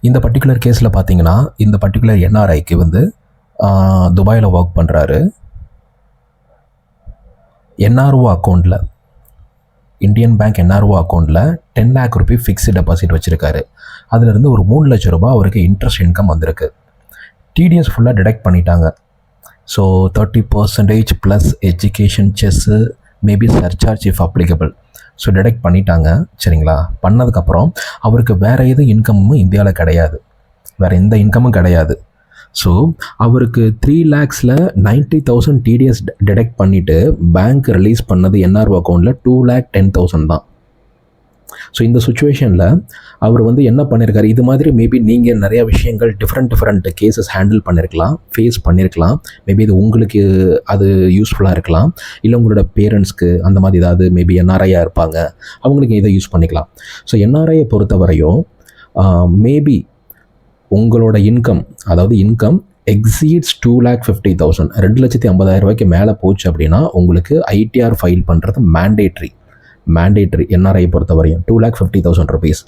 இந்த பர்டிகுலர் கேஸில் பார்த்தீங்கன்னா இந்த பர்டிகுலர் என்ஆர்ஐக்கு வந்து துபாயில் ஒர்க் பண்ணுறாரு. என்ஆர்ஓ அக்கௌண்ட்டில், இந்தியன் பேங்க் என்ஆர்ஓ அக்கௌண்ட்டில் 10 lakh ரூபி ஃபிக்ஸ்டு டெபாசிட் வச்சுருக்காரு. அதிலிருந்து ஒரு 3 லட்ச ரூபா அவருக்கு இன்ட்ரெஸ்ட் இன்கம் வந்திருக்கு. டிடிஎஸ் ஃபுல்லாக டிடெக்ட் பண்ணிட்டாங்க. So 30% plus education chess maybe surcharge if applicable. So detect பண்ணிட்டாங்க. சரிங்களா? பண்ணதுக்கப்புறம் அவருக்கு வேறு எதுவும் இன்கமும் இந்தியாவில் கிடையாது, வேறு எந்த இன்கமும் கிடையாது. ஸோ அவருக்கு 3 lakhஸில் 90,000 டிடிஎஸ் டிடெக்ட் பண்ணிவிட்டு பேங்க் ரிலீஸ் பண்ணது என்ஆர்ஓ அக்கௌண்ட்டில் 2,10,000 தான். ஸோ இந்த சுச்சுவேஷனில் அவர் வந்து என்ன பண்ணியிருக்காரு, இது மாதிரி மேபி நீங்கள் நிறையா விஷயங்கள் டிஃப்ரெண்ட் கேசஸ் ஹேண்டில் பண்ணியிருக்கலாம், ஃபேஸ் பண்ணியிருக்கலாம். மேபி இது உங்களுக்கு அது யூஸ்ஃபுல்லாக இருக்கலாம், இல்லை உங்களோட பேரண்ட்ஸ்க்கு அந்த மாதிரி ஏதாவது மேபி என்ஆர்ஐயாக இருப்பாங்க, அவங்களுக்கு இதை யூஸ் பண்ணிக்கலாம். ஸோ என்ஆர்ஐயை பொறுத்தவரையும் மேபி உங்களோட இன்கம், அதாவது இன்கம் எக்ஸீட்ஸ் 2,50,000, 2,50,000 ரூபாய்க்கு மேலே போச்சு அப்படின்னா உங்களுக்கு ஐடிஆர் ஃபைல் பண்ணுறது மேண்டேட்ரி என்ஆர்ஐ பொறுத்தவரையும் 2,50,000 rupees.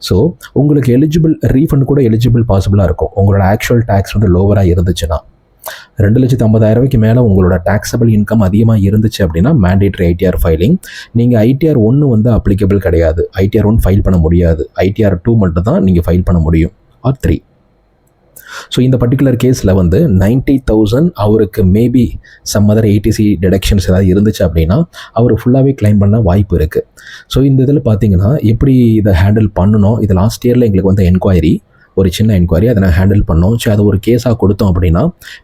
ஸோ உங்களுக்கு எலிஜிபிள் ரீஃபண்ட் கூட எலிஜிபிள் பாசிபிளாக இருக்கும். உங்களோட ஆக்சுவல் டேக்ஸ் வந்து லோவராக இருந்துச்சுன்னா, 2,50,000 ரூபாய்க்கு மேலே உங்களோட டேக்ஸபிள் இன்கம் அதிகமாக இருந்துச்சு அப்படின்னா மேண்டேட்ரி ஐடிஆர் ஃபைலிங். நீங்கள் ஐடிஆர் 1 வந்து அப்ளிகபிள் கிடையாது, ஐடிஆர் 1 ஃபைல் பண்ண முடியாது, ஐடிஆர் 2 மட்டும் தான் நீங்கள் ஃபைல் பண்ண முடியும், ஆர் 3. ஸோ இந்த பர்டிகுலர் கேஸில் வந்து 90,000 அவருக்கு maybe some other ATC deductions ஏதாவது இருந்துச்சு அப்படின்னா அவர் ஃபுல்லாகவே கிளைம் பண்ண வாய்ப்பு இருக்குது. ஸோ இந்த இதில் பார்த்தீங்கன்னா எப்படி இதை ஹேண்டில் பண்ணணும், இது லாஸ்ட் இயரில் எங்களுக்கு வந்து என்கொயரி, ஒரு சின்ன என்கொயரி, அதை நான் ஹேண்டில் பண்ணோம். ஸோ அதை ஒரு கேஸாக கொடுத்தோம் அப்படின்னா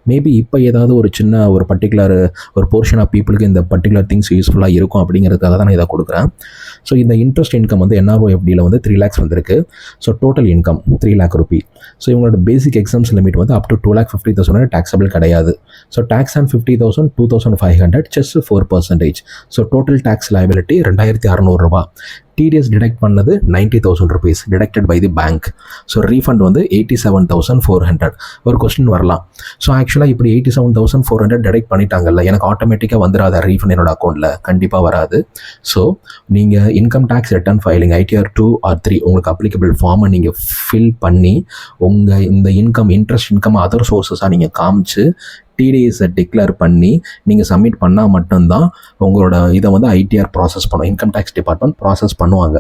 மேபி இப்போ ஏதாவது ஒரு சின்ன ஒரு பர்டிகுலர் ஒரு போர்ஷன் ஆஃப் பீப்புளுக்கு இந்த பர்டிகுலர் திங்ஸ் யூஸ்ஃபுல்லாக இருக்கும் அப்படிங்கிறதுக்காக தான் நான் இதை கொடுக்குறேன். ஸோ இந்த இன்ட்ரெஸ்ட் இன்கம் வந்து என்ஆர்ஓ எஃப்டியில் வந்து 3 lakhs வந்திருக்கு. So total income 3 lakh rupee. So இவங்களோட பேசிக் எக்ஸாம்ஸ் லிமிட் வந்து அப் டு 2,50,000 டேக்ஸபிள் கிடையாது. So tax on 50,000 2,500 cess 4%. So total tax liability 2,600 ரூபா. டிடிஎஸ் டிடெக்ட் பண்ணது 90,000 rupees deducted by the bank. So refund வந்து 87,400. ஒரு கொஸ்டின் வரலாம், so ஆக்சுவலாக இப்படி 87,400 டிடெக்ட் பண்ணிட்டாங்கல்ல, எனக்கு ஆட்டோமேட்டிக்காக வந்துடாத ரீஃபண்ட் என்னோட அக்கௌண்ட்டில்? கண்டிப்பாக வராது. ஸோ நீங்கள் income tax return filing ITR 2 or 3 உங்களுக்கு அப்ளிகபிள் ஃபார்மை நீங்கள் ஃபில் பண்ணி உங்கள் இந்த இன்ட்ரெஸ்ட் இன்கம் அதர் சோர்ஸஸாக நீங்கள் காமிச்சு டிடிஎஸை டிக்ளேர் பண்ணி நீங்கள் சப்மிட் பண்ணால் மட்டும்தான் உங்களோட இதை வந்து ஐடிஆர் ப்ராசஸ் பண்ணும், இன்கம் டேக்ஸ் டிபார்ட்மெண்ட் ப்ராசஸ் பண்ணுவாங்க.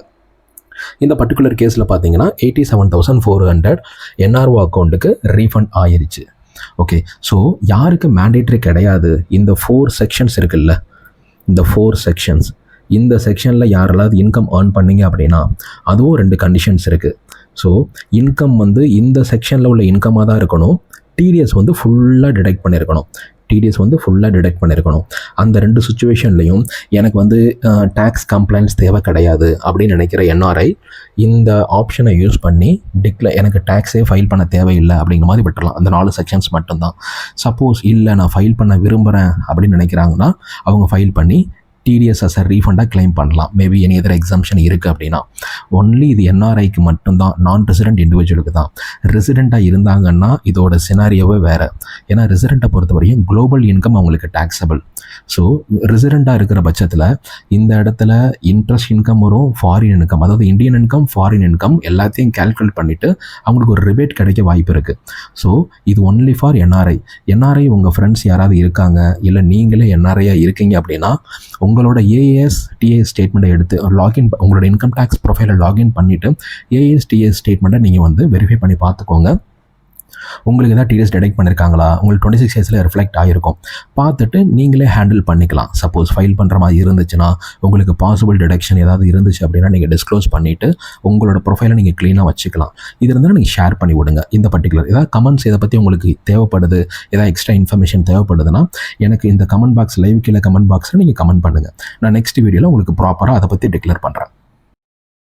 இந்த பர்டிகுலர் கேஸில் பார்த்தீங்கன்னா 87,400 என்ஆர்ஓ அக்கௌண்ட்டுக்கு ரீஃபண்ட் ஆயிருச்சு. ஓகே, ஸோ யாருக்கு மேண்டேட்ரி கிடையாது, இந்த 4 sections இருக்குல்ல, இந்த 4 sections, இந்த செக்ஷனில் யாரெல்லாம் இன்கம் ஏர்ன் பண்ணிங்க அப்படின்னா அதுவும் 2 கண்டிஷன்ஸ் இருக்குது. ஸோ இன்கம் வந்து இந்த செக்ஷனில் உள்ள இன்கமாக தான் இருக்கணும், டிடிஎஸ் வந்து ஃபுல்லாக டிடெக்ட் பண்ணியிருக்கணும். அந்த 2 சுச்சுவேஷன்லையும் எனக்கு வந்து டேக்ஸ் கம்ப்ளைண்ட்ஸ் தேவை கிடையாது அப்படின்னு நினைக்கிற என்ஆர்ஐ இந்த ஆப்ஷனை யூஸ் பண்ணி எனக்கு டேக்ஸே ஃபைல் பண்ண தேவையில்லை அப்படிங்கிற மாதிரி விட்டுறலாம். அந்த 4 sections மட்டும்தான். சப்போஸ் இல்லை நான் ஃபைல் பண்ண விரும்புகிறேன் அப்படின்னு நினைக்கிறாங்கன்னா அவங்க ஃபைல் பண்ணி டிடிஎஸ் அஸ் ரீஃபண்டாக கிளைம் பண்ணலாம். மேபி எனி எதர் எக்ஸம்ஷன் இருக்குது அப்படின்னா. ஒன்லி இது என்ஆர்ஐக்கு மட்டும்தான், நான் ரெசிடென்ட் இண்டிவிஜுவலுக்கு தான். ரெசிடெண்ட்டாக இருந்தாங்கன்னா இதோட சினாரியோவே வேறு. ஏன்னா ரெசிடெண்ட்டை பொறுத்தவரையும் குளோபல் இன்கம் அவங்களுக்கு டேக்ஸபிள். ஸோ ரெசிடெண்ட்டாக இருக்கிற பட்சத்தில் இந்த இடத்துல இன்ட்ரெஸ்ட் இன்கம் வரும், ஃபாரின் இன்கம், அதாவது இந்தியன் இன்கம் ஃபாரின் இன்கம் எல்லாத்தையும் கேல்குலேட் பண்ணிவிட்டு அவங்களுக்கு ஒரு ரிபேட் கிடைக்க வாய்ப்பு இருக்குது. ஸோ இது ஒன்லி ஃபார் என்ஆர்ஐ உங்கள் ஃப்ரெண்ட்ஸ் யாராவது இருக்காங்க, இல்லை நீங்களே என்ஆர்ஐயாக இருக்கீங்க அப்படின்னா உங்களோட ஏஎஸ் டிஏஎஸ் ஸ்டேட்மெண்ட்டை எடுத்து லாகின், உங்களோட இன்கம் டேக்ஸ் ப்ரொஃபைலை லாகின் பண்ணிவிட்டு ஏஎஸ் டிஏஎஸ் ஸ்டேட்மெண்ட்டை நீங்கள் வந்து வெரிஃபை பண்ணி பார்த்துக்கோங்க. உங்களுக்கு எதாவது டிடிஎஸ் டிடெக்ட் பண்ணியிருக்காங்களா, உங்களுக்கு 26 yearsல ரிஃப்ளெக்ட் ஆகிருக்கும், பார்த்துட்டு நீங்களே ஹேண்டில் பண்ணிக்கலாம். சப்போஸ் ஃபைல் பண்ணுற மாதிரி இருந்துச்சுன்னா உங்களுக்கு பாசிபிள் டிடெக்ஷன் ஏதாவது இருந்துச்சு அப்படின்னா நீங்கள் டிஸ்க்ளோஸ் பண்ணிவிட்டு உங்களோட ப்ரொஃபைலை நீங்கள் க்ளீனாக வச்சுக்கலாம். இது இருந்தாலும் நீங்கள் ஷேர் பண்ணி விடுங்க. இந்த பர்டிகுலர் ஏதாவது கமெண்ட்ஸ் இதை பற்றி உங்களுக்கு தேவைப்படுது, ஏதாவது எக்ஸ்ட்ரா இன்ஃபர்மேஷன் தேவைப்படுதுன்னா எனக்கு இந்த கமெண்ட் பாக்ஸ் லைவ் கீழே கமெண்ட் பாக்ஸில் நீங்கள் கமெண்ட் பண்ணுங்கள். நான் நெக்ஸ்ட் வீடியோவில் உங்களுக்கு ப்ராப்பராக அதை பற்றி டிக்ளேர் பண்ணுறேன்.